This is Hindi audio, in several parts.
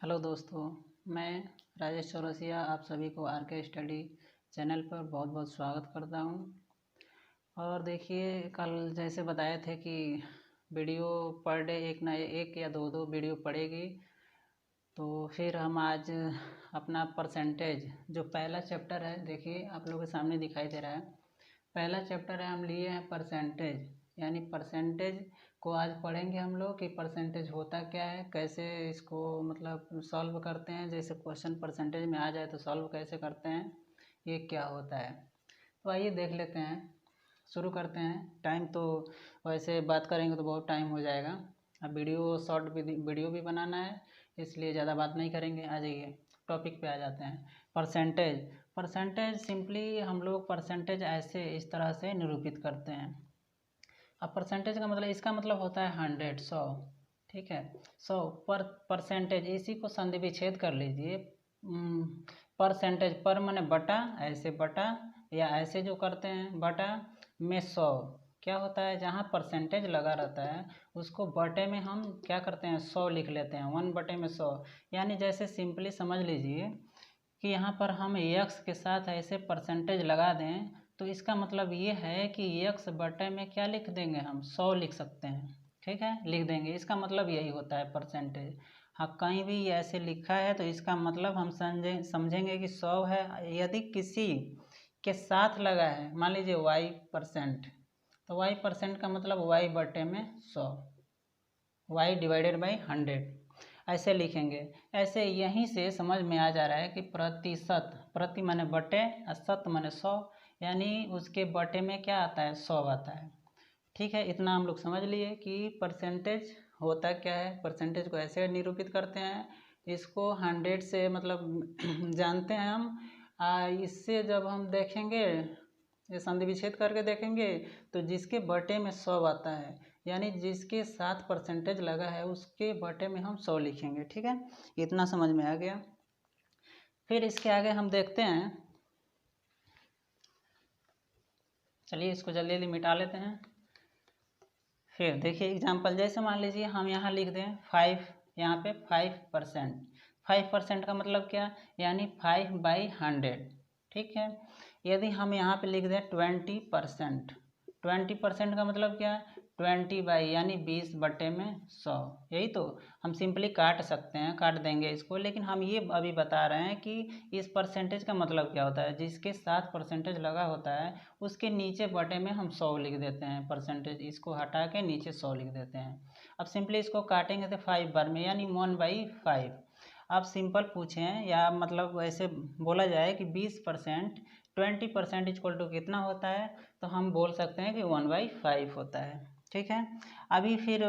हेलो दोस्तों, मैं राजेश चौरसिया आप सभी को आर के स्टडी चैनल पर बहुत बहुत स्वागत करता हूं। और देखिए, कल जैसे बताए थे कि वीडियो पर डे एक या दो वीडियो पड़ेगी। तो फिर हम आज अपना परसेंटेज जो पहला चैप्टर है, देखिए आप लोगों के सामने दिखाई दे रहा है। पहला चैप्टर है, हम लिए हैं परसेंटेज, यानी परसेंटेज को आज पढ़ेंगे हम लोग कि परसेंटेज होता क्या है, कैसे इसको मतलब सॉल्व करते हैं। जैसे क्वेश्चन परसेंटेज में आ जाए तो सॉल्व कैसे करते हैं, ये क्या होता है। तो आइए देख लेते हैं, शुरू करते हैं। टाइम तो वैसे बात करेंगे तो बहुत टाइम हो जाएगा। अब वीडियो शॉर्ट वीडियो भी बनाना है, इसलिए ज़्यादा बात नहीं करेंगे। आ जाइए टॉपिक पे आ जाते हैं। परसेंटेज परसेंटेज सिंपली हम लोग परसेंटेज ऐसे इस तरह से निरूपित करते हैं। अब परसेंटेज का मतलब, इसका मतलब होता है 100 100, ठीक है। 100 परसेंटेज, इसी को संधि विच्छेद कर लीजिए। परसेंटेज पर माने बटा, ऐसे बटा या ऐसे जो करते हैं बटा में 100 क्या होता है, जहाँ परसेंटेज लगा रहता है उसको बटे में हम क्या करते हैं 100 लिख लेते हैं, 1/100। यानी जैसे सिंपली समझ लीजिए कि यहाँ पर हम x के साथ ऐसे परसेंटेज लगा दें, तो इसका मतलब ये है कि x बटे में क्या लिख देंगे, हम 100 लिख सकते हैं। ठीक है, लिख देंगे। इसका मतलब यही होता है परसेंटेज। हाँ, कहीं भी ऐसे लिखा है तो इसका मतलब हम समझेंगे कि 100 है। यदि किसी के साथ लगा है, मान लीजिए y%, तो y% का मतलब y बटे में 100, y/100 ऐसे लिखेंगे। ऐसे यहीं से समझ में आ जा रहा है कि प्रतिशत, प्रति माने बटे, शत माने 100, यानी उसके बटे में क्या आता है, 100 आता है। ठीक है, इतना हम लोग समझ लिए कि परसेंटेज होता क्या है। परसेंटेज को ऐसे निरूपित करते हैं, इसको 100 से मतलब जानते हैं हम। इससे जब हम देखेंगे, ये संधि विच्छेद करके देखेंगे, तो जिसके बटे में 100 आता है, यानी जिसके साथ परसेंटेज लगा है उसके बटे में हम 100 लिखेंगे। ठीक है, इतना समझ में आ गया। फिर इसके आगे हम देखते हैं, चलिए इसको जल्दी जल्दी मिटा लेते हैं। फिर देखिए एग्जाम्पल, जैसे मान लीजिए हम यहाँ लिख दें 5, यहाँ पे 5%। 5% का मतलब क्या, यानी 5/100। ठीक है, यदि हम यहाँ पे लिख दें 20%, 20% का मतलब क्या, 20 यानी 20/100। यही तो हम सिंपली काट सकते हैं, काट देंगे इसको, लेकिन हम ये अभी बता रहे हैं कि इस परसेंटेज का मतलब क्या होता है। जिसके साथ परसेंटेज लगा होता है उसके नीचे बटे में हम 100 लिख देते हैं। परसेंटेज इसको हटा के नीचे 100 लिख देते हैं। अब सिंपली इसको काटेंगे तो 5 बार में, यानी 1/5। आप सिंपल पूछें या मतलब ऐसे बोला जाए कि 20% 20% इक्वल टू कितना होता है, तो हम बोल सकते हैं कि 1/5 होता है। ठीक है, अभी फिर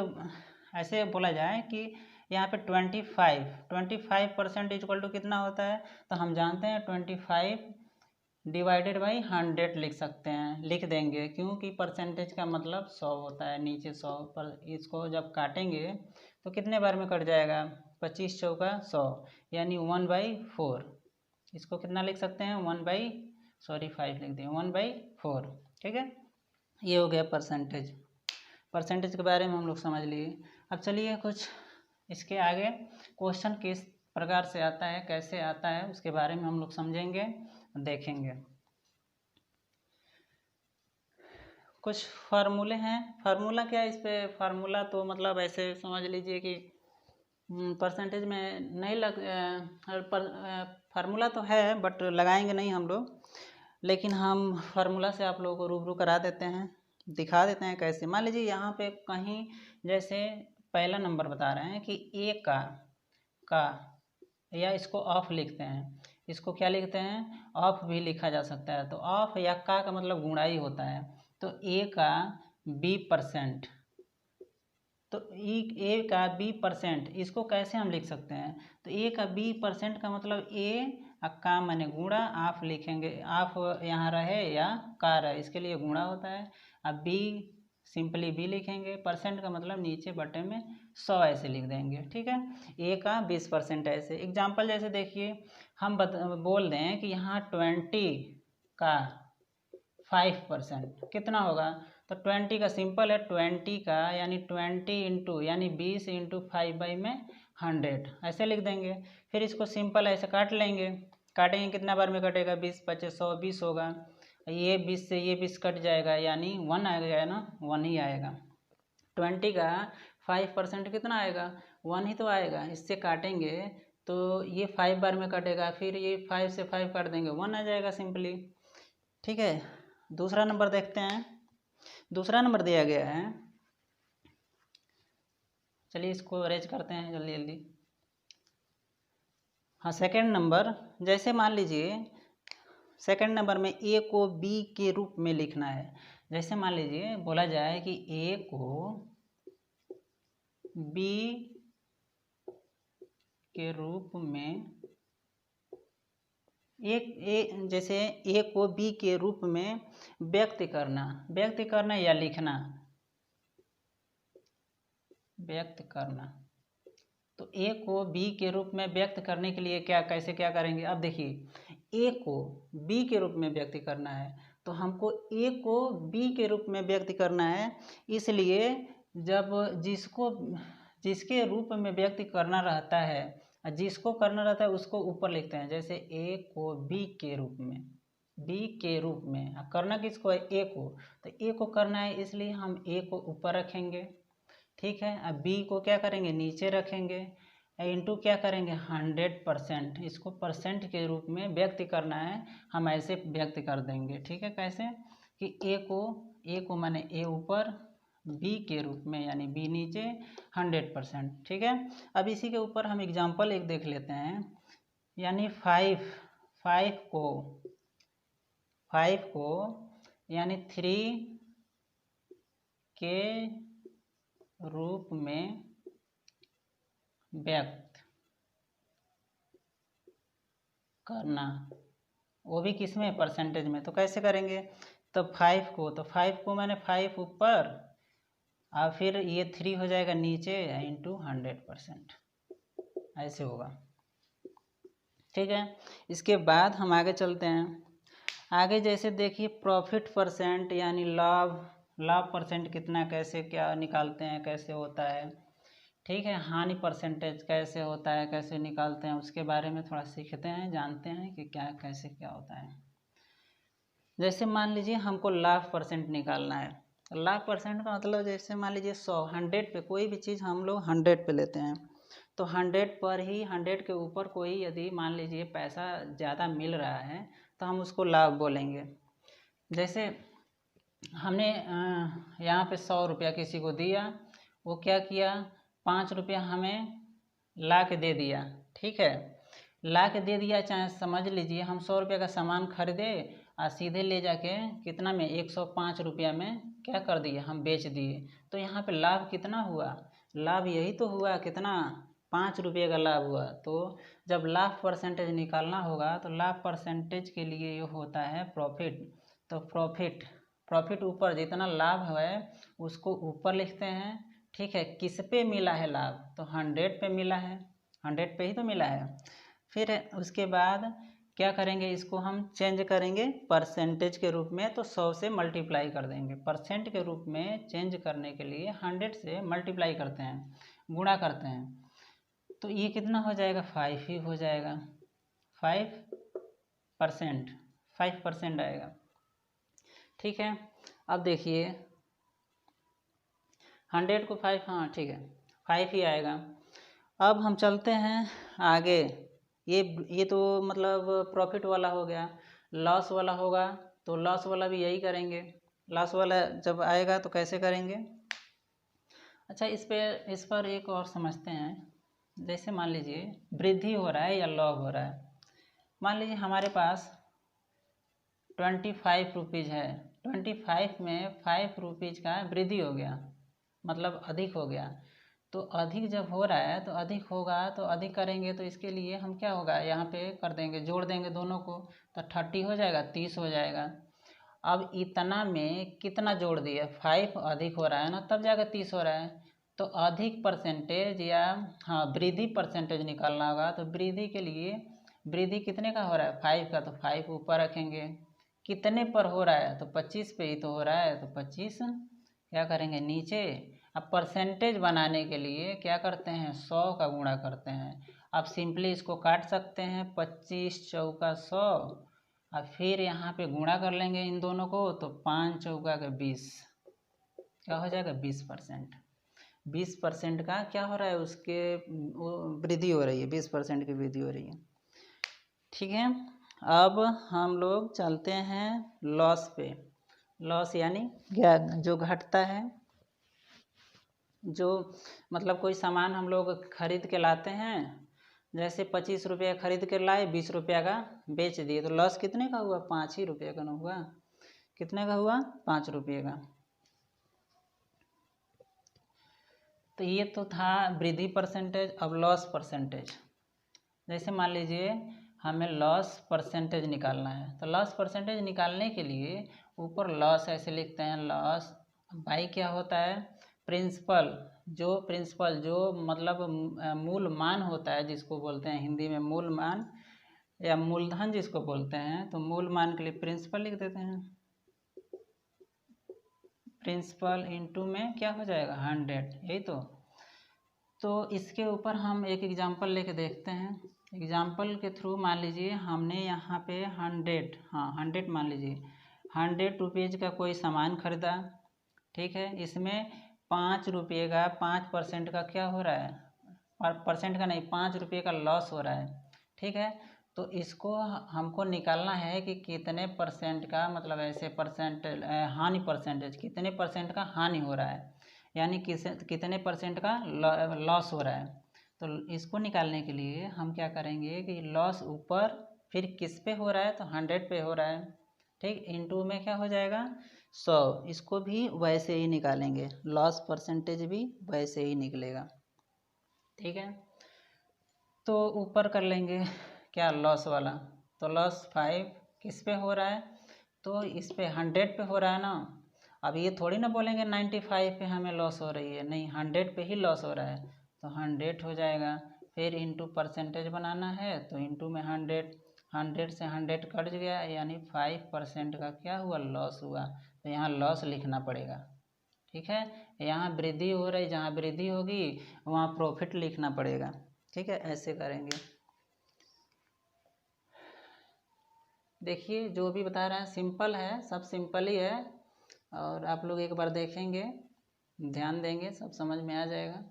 ऐसे बोला जाए कि यहाँ पे 25% इक्वल टू कितना होता है, तो हम जानते हैं 25/100 लिख सकते हैं, लिख देंगे, क्योंकि परसेंटेज का मतलब 100 होता है, नीचे 100 पर। इसको जब काटेंगे तो कितने बार में कट जाएगा, 25 चौका 100, यानी 1/4। इसको कितना लिख सकते हैं, 5 लिख दें, 1/4। ठीक है, ये हो गया परसेंटेज। परसेंटेज के बारे में हम लोग समझ लिए। अब चलिए कुछ इसके आगे क्वेश्चन किस प्रकार से आता है, कैसे आता है, उसके बारे में हम लोग समझेंगे, देखेंगे। कुछ फार्मूले हैं। फार्मूला क्या है, इस पे फार्मूला तो मतलब ऐसे समझ लीजिए कि परसेंटेज में नहीं फार्मूला तो है बट लगाएंगे नहीं हम लोग, लेकिन हम फार्मूला से आप लोगों को रूबरू करा देते हैं, दिखा देते हैं कैसे। मान लीजिए यहाँ पे कहीं जैसे पहला नंबर बता रहे हैं कि ए का या इसको ऑफ लिखते हैं, इसको क्या लिखते हैं, ऑफ भी लिखा जा सकता है। तो ऑफ या का मतलब गुणाई होता है। तो ए का B%, तो ए का B%, इसको कैसे हम लिख सकते हैं, तो ए का B% का मतलब ए का माने गुणा, आप लिखेंगे, आप यहाँ रहे या का रहे, इसके लिए गुणा होता है। अब बी सिंपली बी लिखेंगे, परसेंट का मतलब नीचे बटे में 100 ऐसे लिख देंगे। ठीक है, ए का 20% ऐसे। एग्जाम्पल जैसे देखिए, हम बोल दें कि यहाँ 20 का 5% कितना होगा, तो 20 का सिंपल है, 20 का यानी 20 इंटू यानी 20 इंटू 5 में 100 ऐसे लिख देंगे। फिर इसको सिंपल ऐसे काट लेंगे, काटेंगे कितना बार में कटेगा, 20 25 100 20 होगा, ये 20 से ये 20 कट जाएगा, यानी 1 आएगा ना, 1 ही आएगा। 20 का 5% कितना आएगा, 1 ही तो आएगा। इससे काटेंगे तो ये 5 बार में कटेगा, फिर ये 5 से 5 काट देंगे, 1 आ जाएगा सिंपली। ठीक है, दूसरा नंबर देखते हैं। दूसरा नंबर दिया गया है, चलिए इसको अरेंज करते हैं जल्दी जल्दी। हाँ, सेकंड नंबर, जैसे मान लीजिए सेकंड नंबर में ए को बी के रूप में लिखना है। जैसे मान लीजिए बोला जाए कि ए को बी के रूप में जैसे ए को बी के रूप में व्यक्त करना या लिखना, व्यक्त करना। तो ए को बी के रूप में व्यक्त करने के लिए कैसे क्या करेंगे। अब देखिए ए को बी के रूप में व्यक्त करना है, तो हमको ए को बी के रूप में व्यक्त करना है, इसलिए जब जिसके रूप में व्यक्त करना रहता है, जिसको करना रहता है उसको ऊपर लिखते हैं। जैसे ए को बी के रूप में, बी के रूप में करना किसको है, ए को, तो ए को करना है इसलिए हम ए को ऊपर रखेंगे। ठीक है, अब बी को क्या करेंगे, नीचे रखेंगे, इंटू क्या करेंगे 100%, इसको परसेंट के रूप में व्यक्त करना है, हम ऐसे व्यक्त कर देंगे। ठीक है, कैसे कि ए को माने ए ऊपर, बी के रूप में यानी बी नीचे, 100%। ठीक है, अब इसी के ऊपर हम एग्जांपल एक देख लेते हैं, यानी 5 को यानी 3 के रूप में व्यक्त करना, वो भी किस में, परसेंटेज में। तो कैसे करेंगे, तो 5 को मैंने 5 ऊपर और फिर ये 3 हो जाएगा नीचे इंटू 100%, ऐसे होगा। ठीक है, इसके बाद हम आगे चलते हैं। आगे जैसे देखिए प्रॉफिट परसेंट यानी लाभ परसेंट कितना, कैसे क्या निकालते हैं, कैसे होता है। ठीक है, हानि परसेंटेज कैसे होता है, कैसे निकालते हैं, उसके बारे में थोड़ा सीखते हैं, जानते हैं कि क्या कैसे क्या होता है। जैसे मान लीजिए हमको लाभ परसेंट निकालना है। लाभ परसेंट का मतलब जैसे मान लीजिए 100 पे कोई भी चीज़ हम लोग 100 पे लेते हैं, तो 100 पर ही 100 के ऊपर कोई यदि मान लीजिए पैसा ज़्यादा मिल रहा है तो हम उसको लाभ बोलेंगे। जैसे हमने यहाँ पे 100 रुपया किसी को दिया, वो क्या किया, 5 रुपया हमें ला के दे दिया। ठीक है, ला के दे दिया, चाहे समझ लीजिए हम 100 रुपये का सामान खरीदे और सीधे ले जाके कितना में 105 रुपया में क्या कर दिए, हम बेच दिए। तो यहाँ पे लाभ कितना हुआ, लाभ यही तो हुआ, कितना, 5 रुपये का लाभ हुआ। तो जब लाभ परसेंटेज निकालना होगा तो लाभ परसेंटेज के लिए ये होता है प्रॉफिट। तो प्रॉफिट ऊपर जितना लाभ है उसको ऊपर लिखते हैं। ठीक है, किस पे मिला है लाभ, तो 100 पे मिला है, 100 पे ही तो मिला है। फिर उसके बाद क्या करेंगे, इसको हम चेंज करेंगे परसेंटेज के रूप में, तो 100 से मल्टीप्लाई कर देंगे। परसेंट के रूप में चेंज करने के लिए 100 से मल्टीप्लाई करते हैं, गुणा करते हैं, तो ये कितना हो जाएगा, 5 ही हो जाएगा, 5% आएगा। ठीक है, अब देखिए 100 को 5, हाँ ठीक है 5 ही आएगा। अब हम चलते हैं आगे, ये तो मतलब प्रॉफिट वाला हो गया। लॉस वाला होगा तो लॉस वाला भी यही करेंगे। लॉस वाला जब आएगा तो कैसे करेंगे, अच्छा इस पर एक और समझते हैं। जैसे मान लीजिए वृद्धि हो रहा है या लॉस हो रहा है, मान लीजिए हमारे पास 25 रुपीज़ है, 25 में 5 रुपीज़ का वृद्धि हो गया, मतलब अधिक हो गया। तो अधिक जब हो रहा है तो अधिक होगा तो अधिक करेंगे, तो इसके लिए हम क्या होगा, यहाँ पे कर देंगे, जोड़ देंगे दोनों को, तो 30 हो जाएगा, 30 हो जाएगा। अब इतना में कितना जोड़ दिए, 5 अधिक हो रहा है ना, तब जाकर 30 हो रहा है। तो अधिक परसेंटेज या हाँ वृद्धि परसेंटेज निकालना होगा, तो वृद्धि के लिए वृद्धि कितने का हो रहा है, 5 का, तो 5 ऊपर रखेंगे। कितने पर हो रहा है, तो 25 पे ही तो हो रहा है, तो 25 क्या करेंगे नीचे, अब परसेंटेज बनाने के लिए क्या करते हैं, 100 का गुणा करते हैं। अब सिंपली इसको काट सकते हैं, 25 चौका 100, और फिर यहाँ पे गुणा कर लेंगे इन दोनों को, तो 5 चौका का 20, क्या हो जाएगा 20%। 20% का क्या हो रहा है, उसके वृद्धि हो रही है, 20% की वृद्धि हो रही है। ठीक है, अब हम लोग चलते हैं लॉस पे। लॉस यानी क्या, जो घटता है, जो मतलब कोई सामान हम लोग खरीद के लाते हैं, जैसे 25 रुपये खरीद के लाए, 20 रुपये का बेच दिए, तो लॉस कितने का हुआ, 5 ही रुपये का ना हुआ, कितने का हुआ, 5 रुपये का। तो ये तो था वृद्धि परसेंटेज। अब लॉस परसेंटेज, जैसे मान लीजिए हमें लॉस परसेंटेज निकालना है, तो लॉस परसेंटेज निकालने के लिए ऊपर लॉस ऐसे लिखते हैं, लॉस बाई क्या होता है, प्रिंसिपल, जो मतलब मूल मान होता है, जिसको बोलते हैं हिंदी में मूल मान या मूलधन जिसको बोलते हैं, तो मूल मान के लिए प्रिंसिपल लिख देते हैं। प्रिंसिपल इंटू में क्या हो जाएगा 100, यही तो इसके ऊपर हम एक एग्जांपल लेके देखते हैं। एग्जांपल के थ्रू मान लीजिए हमने यहाँ पे 100, हाँ 100 मान लीजिए 100 रुपीज़ का कोई सामान खरीदा, ठीक है। इसमें 5 रुपये का 5% का क्या हो रहा है, परसेंट का नहीं, 5 रुपये का लॉस हो रहा है, ठीक है। तो इसको हमको निकालना है कि कितने परसेंट का, मतलब ऐसे परसेंट हानि परसेंटेज, कितने परसेंट का हानि हो रहा है, यानी कितने परसेंट का लॉस हो रहा है। तो इसको निकालने के लिए हम क्या करेंगे कि लॉस ऊपर फिर किस पे हो रहा है, तो 100 पे हो रहा है, ठीक। इनटू में क्या हो जाएगा 100, इसको भी वैसे ही निकालेंगे, लॉस परसेंटेज भी वैसे ही निकलेगा, ठीक है। तो ऊपर कर लेंगे क्या, लॉस वाला, तो लॉस 5 किस पे हो रहा है, तो इस पे 100 पे हो रहा है ना। अब ये थोड़ी ना बोलेंगे 95 पे हमें लॉस हो रही है, नहीं 100 पे ही लॉस हो रहा है, तो 100 हो जाएगा। फिर इंटू परसेंटेज बनाना है, तो इंटू में 100 से 100 कट गया, यानी 5% का क्या हुआ, लॉस हुआ, तो यहाँ लॉस लिखना पड़ेगा, ठीक है। यहाँ वृद्धि हो रही, जहाँ वृद्धि होगी वहाँ प्रॉफिट लिखना पड़ेगा, ठीक है। ऐसे करेंगे। देखिए जो भी बता रहा है सिंपल है, सब सिंपल ही है, और आप लोग एक बार देखेंगे, ध्यान देंगे, सब समझ में आ जाएगा।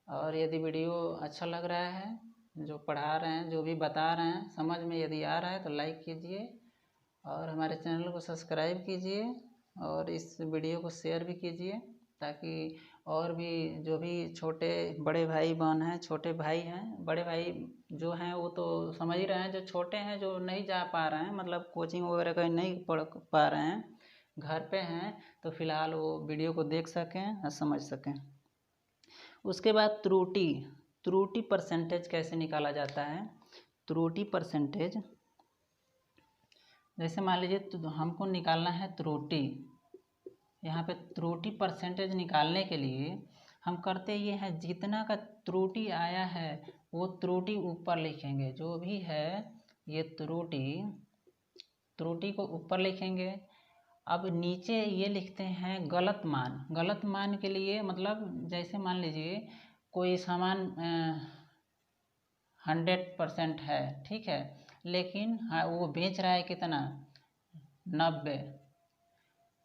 और यदि वीडियो अच्छा लग रहा है, जो पढ़ा रहे हैं, जो भी बता रहे हैं, समझ में यदि आ रहा है तो लाइक कीजिए, और हमारे चैनल को सब्सक्राइब कीजिए, और इस वीडियो को शेयर भी कीजिए, ताकि और भी जो भी छोटे बड़े भाई बहन हैं, छोटे भाई हैं, बड़े भाई जो हैं वो तो समझ ही रहे हैं, जो छोटे हैं जो नहीं जा पा रहे हैं, मतलब कोचिंग वगैरह कहीं नहीं पढ़ पा रहे हैं, घर पे हैं, तो फिलहाल वो वीडियो को देख सकें और समझ सकें। उसके बाद त्रुटि परसेंटेज कैसे निकाला जाता है। त्रुटि परसेंटेज, जैसे मान लीजिए तो हमको निकालना है त्रुटि, यहाँ पे त्रुटि परसेंटेज निकालने के लिए हम करते ये हैं, जितना का त्रुटि आया है वो त्रुटि ऊपर लिखेंगे, जो भी है ये त्रुटि को ऊपर लिखेंगे। अब नीचे ये लिखते हैं गलत मान के लिए, मतलब जैसे मान लीजिए कोई सामान 100% है, ठीक है, लेकिन हाँ वो बेच रहा है कितना, 90।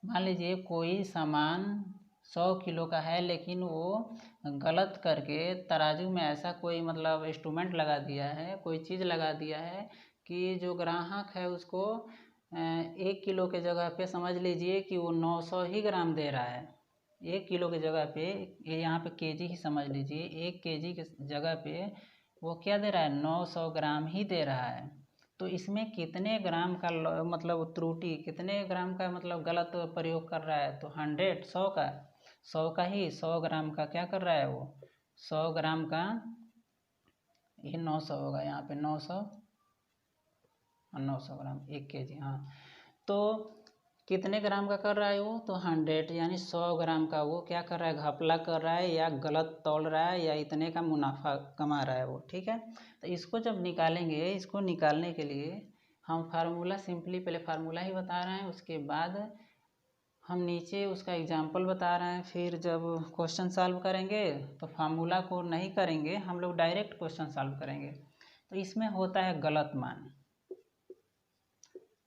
मान लीजिए कोई सामान 100 किलो का है, लेकिन वो गलत करके तराजू में ऐसा कोई मतलब इंस्ट्रूमेंट लगा दिया है, कोई चीज़ लगा दिया है कि जो ग्राहक है उसको 1 किलो के जगह पे समझ लीजिए कि वो 900 ही ग्राम दे रहा है। 1 किलो के जगह पे, यहाँ पे केजी ही समझ लीजिए, 1 केजी के जगह पे वो क्या दे रहा है, 900 ग्राम ही दे रहा है। तो इसमें कितने ग्राम का मतलब त्रुटि, कितने ग्राम का मतलब गलत प्रयोग कर रहा है, तो 100 का ही 100 ग्राम का क्या कर रहा है वो, 100 ग्राम का ये 900 होगा, यहाँ पे 900 और 900 ग्राम 1 केजी, हाँ। तो कितने ग्राम का कर रहा है वो, तो 100, यानी 100 ग्राम का वो क्या कर रहा है, घपला कर रहा है, या गलत तौल रहा है, या इतने का मुनाफा कमा रहा है वो, ठीक है। तो इसको जब निकालेंगे, इसको निकालने के लिए हम फार्मूला सिंपली, पहले फार्मूला ही बता रहे हैं, उसके बाद हम नीचे उसका एग्जाम्पल बता रहे हैं। फिर जब क्वेश्चन सॉल्व करेंगे तो फार्मूला को नहीं करेंगे, हम लोग डायरेक्ट क्वेश्चन सॉल्व करेंगे। तो इसमें होता है गलत मान,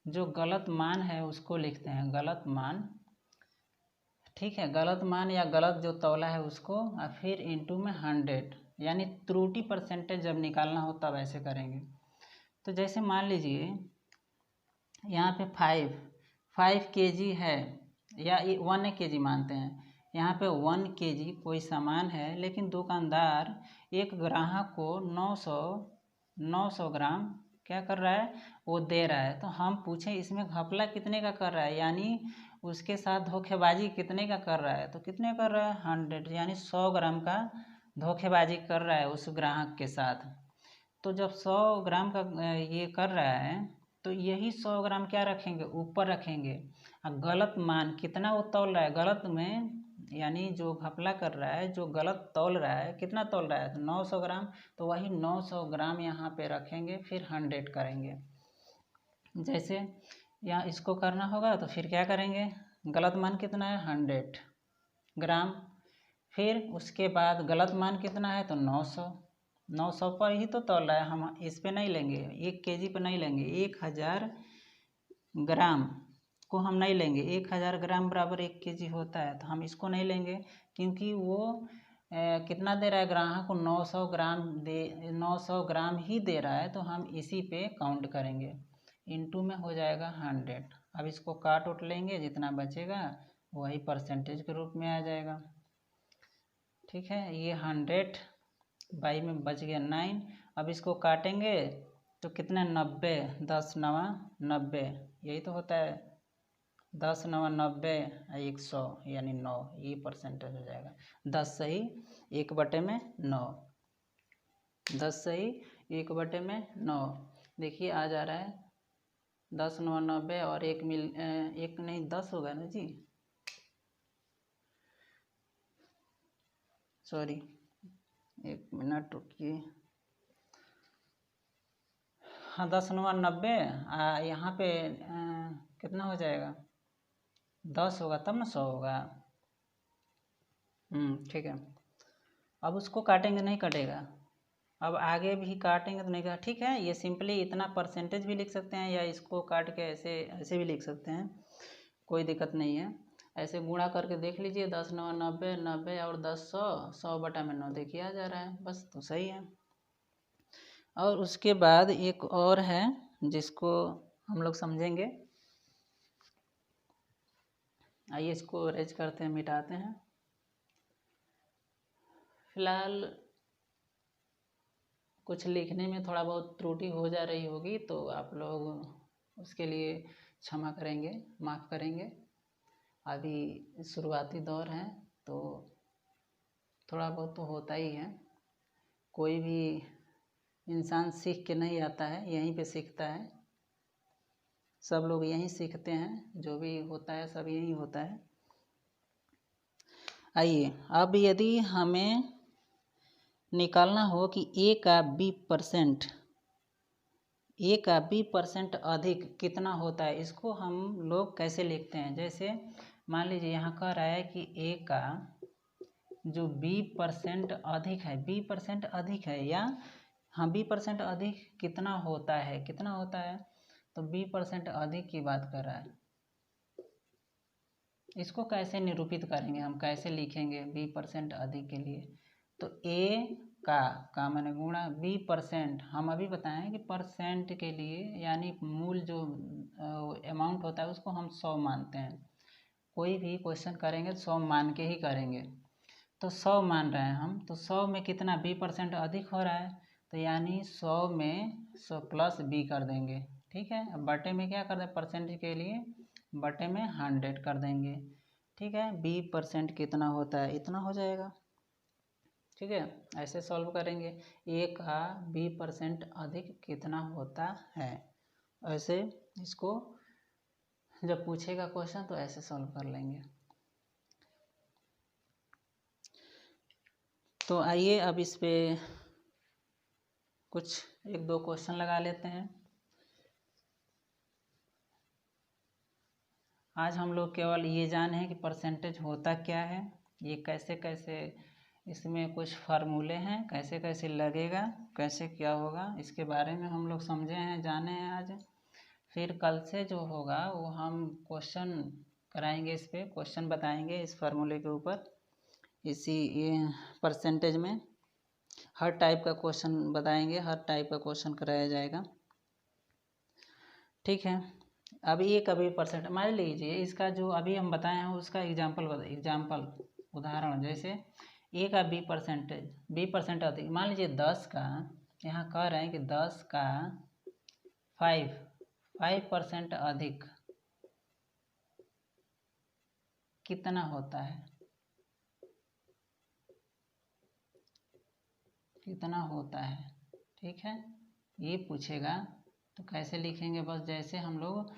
जो गलत मान है उसको लिखते हैं गलत मान, ठीक है। गलत मान या गलत जो तौला है उसको, और फिर इंटू में 100, यानी त्रुटि परसेंटेज जब निकालना हो तब ऐसे करेंगे। तो जैसे मान लीजिए यहाँ पे 5 kg है, या 1 kg मानते हैं। यहाँ पे 1 kg कोई सामान है, लेकिन दुकानदार एक ग्राहक को 900 ग्राम क्या कर रहा है, वो दे रहा है। तो हम पूछें इसमें घपला कितने का कर रहा है, यानी उसके साथ धोखेबाजी कितने का कर रहा है। तो कितने कर रहा है, 100, यानी 100 ग्राम का धोखेबाजी कर रहा है उस ग्राहक के साथ। तो जब 100 ग्राम का ये कर रहा है, तो यही 100 ग्राम क्या रखेंगे, ऊपर रखेंगे। और गलत मान कितना वो तौल रहा है, गलत में यानी जो घपला कर रहा है, जो गलत तौल रहा है, कितना तौल रहा है, तो 900 ग्राम। तो वही 900 ग्राम यहाँ पे रखेंगे, फिर 100 करेंगे। जैसे यहाँ इसको करना होगा तो फिर क्या करेंगे, गलत मान कितना है, 100 ग्राम। फिर उसके बाद गलत मान कितना है, तो 900 पर ही तो तौल रहा है, हम इस पे नहीं लेंगे, 1 kg पे नहीं लेंगे, 1000 ग्राम को हम नहीं लेंगे। 1000 ग्राम बराबर 1 kg होता है, तो हम इसको नहीं लेंगे, क्योंकि वो कितना दे रहा है, ग्राहक को 900 ग्राम ही दे रहा है। तो हम इसी पे काउंट करेंगे, इंटू में हो जाएगा 100। अब इसको काट उठ लेंगे, जितना बचेगा वही परसेंटेज के रूप में आ जाएगा, ठीक है। ये 100 बाई में बच गया 9। अब इसको काटेंगे तो कितना, 90, 10 9 90, यही तो होता है, 10 9 90, 100 यानी 9, ये परसेंटेज हो जाएगा। 10 सही 1/9, 10 सही 1/9। देखिए आ जा रहा है 10 9 90, और 1 नहीं 10 होगा ना जी, सॉरी 1 मिनट रुकिए। हाँ 10 9 90, यहाँ पे कितना हो जाएगा, 10 होगा तब ना 100 होगा। ठीक है। अब उसको काटेंगे, नहीं कटेगा। अब आगे भी काटेंगे तो नहीं कटेगा, ठीक है। ये सिंपली इतना परसेंटेज भी लिख सकते हैं, या इसको काट के ऐसे ऐसे भी लिख सकते हैं, कोई दिक्कत नहीं है। ऐसे गुणा करके देख लीजिए, 10 9 90, 90 और 10 100, 100/9 देखिए आ जा रहा है, बस तो सही है। और उसके बाद एक और है जिसको हम लोग समझेंगे। आइए इसको रेज करते हैं, मिटाते हैं। फिलहाल कुछ लिखने में थोड़ा बहुत त्रुटि हो जा रही होगी, तो आप लोग उसके लिए क्षमा करेंगे, माफ़ करेंगे। अभी शुरुआती दौर है, तो थोड़ा बहुत तो होता ही है। कोई भी इंसान सीख के नहीं आता है, यहीं पे सीखता है। सब लोग यहीं सीखते हैं, जो भी होता है सब यहीं होता है। आइए अब यदि हमें निकालना हो कि ए का 20% अधिक कितना होता है, इसको हम लोग कैसे लिखते हैं। जैसे मान लीजिए यहाँ कह रहा है कि ए का जो 20% अधिक है, 20% अधिक है, या हाँ 20% अधिक कितना होता है, कितना होता है, तो 20% अधिक की बात कर रहा है। इसको कैसे निरूपित करेंगे, हम कैसे लिखेंगे 20% अधिक के लिए। तो ए का मैंने गुणा 20%, हम अभी बताएं कि परसेंट के लिए यानी मूल जो अमाउंट होता है उसको हम 100 मानते हैं। कोई भी क्वेश्चन करेंगे तो 100 मान के ही करेंगे। तो 100 मान रहे हैं हम, तो 100 में कितना 20% अधिक हो रहा है, तो यानी 100 में 100 प्लस बी कर देंगे, ठीक है। अब बटे में क्या कर दें, परसेंटेज के लिए बटे में 100 कर देंगे, ठीक है। 20% कितना होता है, इतना हो जाएगा, ठीक है। ऐसे सॉल्व करेंगे, ए का 20% अधिक कितना होता है, ऐसे इसको जब पूछेगा क्वेश्चन तो ऐसे सॉल्व कर लेंगे। तो आइए अब इस पे कुछ 1 2 क्वेश्चन लगा लेते हैं। आज हम लोग केवल ये जाने हैं कि परसेंटेज होता क्या है, ये कैसे कैसे इसमें कुछ फार्मूले हैं, कैसे कैसे लगेगा, कैसे क्या होगा, इसके बारे में हम लोग समझे हैं, जाने हैं आज। फिर कल से जो होगा वो हम क्वेश्चन कराएंगे, इस पे क्वेश्चन बताएंगे इस फार्मूले के ऊपर। इसी परसेंटेज में हर टाइप का क्वेश्चन बताएंगे, हर टाइप का क्वेश्चन कराया जाएगा, ठीक है। अब एक अभी परसेंट मान लीजिए, इसका जो अभी हम बताए हैं उसका एग्जाम्पल उदाहरण, जैसे ए का बी परसेंट अधिक, मान लीजिए 10 का, यहाँ कह रहे हैं कि 10 का 5% अधिक कितना होता है, कितना होता है, ठीक है, ये पूछेगा। तो कैसे लिखेंगे, बस जैसे हम लोग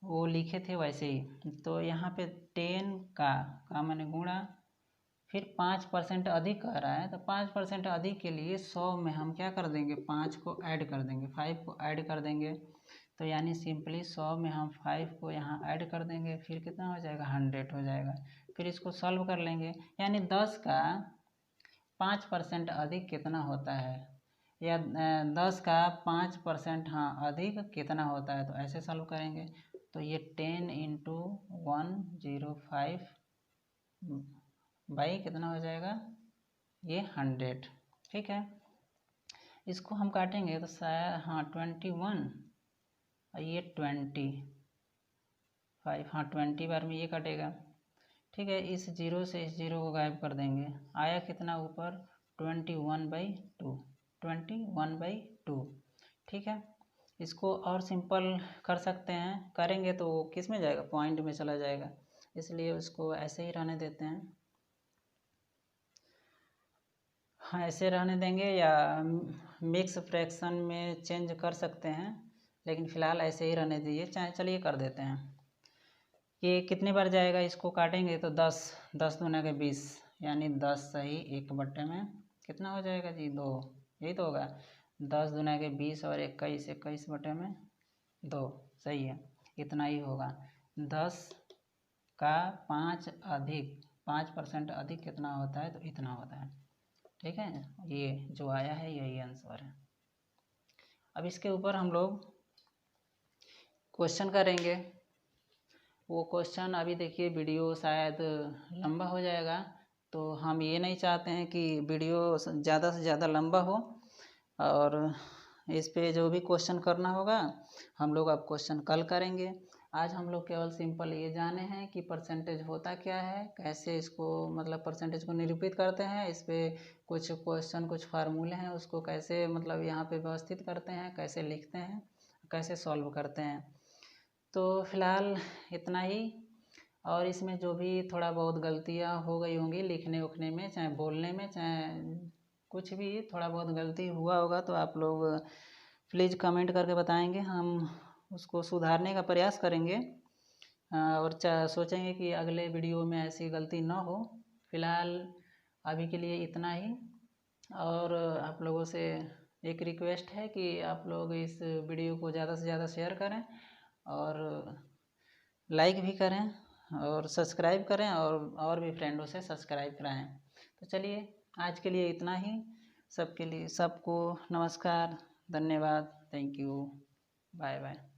वो लिखे थे वैसे ही। तो यहाँ पे 10 का मैंने गुणा, फिर 5% अधिक कह रहा है, तो 5% अधिक के लिए 100 में हम क्या कर देंगे, 5 को ऐड कर देंगे, 5 को ऐड कर देंगे। तो यानी सिंपली 100 में हम 5 को यहाँ ऐड कर देंगे, फिर कितना हो जाएगा, 100 हो जाएगा। फिर इसको सॉल्व कर लेंगे, यानी 10 का 5% अधिक कितना होता है, या 10 का 5% हाँ अधिक कितना होता है, तो ऐसे सॉल्व करेंगे। तो ये 10 इंटू 105 बाई कितना हो जाएगा, ये 100, ठीक है। इसको हम काटेंगे तो शायद हाँ 21, ये 25, हाँ 20 बार में ये कटेगा, ठीक है। इस जीरो से इस जीरो को गायब कर देंगे, आया कितना ऊपर 21/2, 21/2, ठीक है। इसको और सिंपल कर सकते हैं, करेंगे तो किस में जाएगा, पॉइंट में चला जाएगा, इसलिए उसको ऐसे ही रहने देते हैं। हाँ ऐसे रहने देंगे, या मिक्स फ्रैक्शन में चेंज कर सकते हैं, लेकिन फ़िलहाल ऐसे ही रहने दीजिए, चाहे चलिए कर देते हैं। ये कितने बार जाएगा, इसको काटेंगे तो 10 दूना के 20, यानी 10 सही 1/में कितना हो जाएगा जी, 2, यही तो होगा। 10 दूना के 20 और 21, 21/में 2, सही है, इतना ही होगा। 10 का 5% अधिक कितना होता है, तो इतना होता है, ठीक है। ये जो आया है यही आंसर है। अब इसके ऊपर हम लोग क्वेश्चन करेंगे। वो क्वेश्चन अभी देखिए, वीडियो शायद लंबा हो जाएगा, तो हम ये नहीं चाहते हैं कि वीडियो ज़्यादा से ज़्यादा लंबा हो, और इस पे जो भी क्वेश्चन करना होगा हम लोग अब क्वेश्चन कल करेंगे। आज हम लोग केवल सिंपल ये जाने हैं कि परसेंटेज होता क्या है, कैसे इसको मतलब परसेंटेज को निरूपित करते हैं, इस पे कुछ क्वेश्चन कुछ फार्मूले हैं, उसको कैसे मतलब यहाँ पे व्यवस्थित करते हैं, कैसे लिखते हैं, कैसे सॉल्व करते हैं। तो फ़िलहाल इतना ही, और इसमें जो भी थोड़ा बहुत गलतियाँ हो गई होंगी लिखने उखने में, चाहे बोलने में, चाहे कुछ भी थोड़ा बहुत गलती हुआ होगा, तो आप लोग प्लीज़ कमेंट करके बताएंगे, हम उसको सुधारने का प्रयास करेंगे, और सोचेंगे कि अगले वीडियो में ऐसी गलती ना हो। फ़िलहाल अभी के लिए इतना ही, और आप लोगों से एक रिक्वेस्ट है कि आप लोग इस वीडियो को ज़्यादा से ज़्यादा शेयर करें, और लाइक भी करें, और सब्सक्राइब करें, और भी फ्रेंडों से सब्सक्राइब कराएं। तो चलिए आज के लिए इतना ही, सबके लिए सबको नमस्कार, धन्यवाद, थैंक यू, बाय बाय।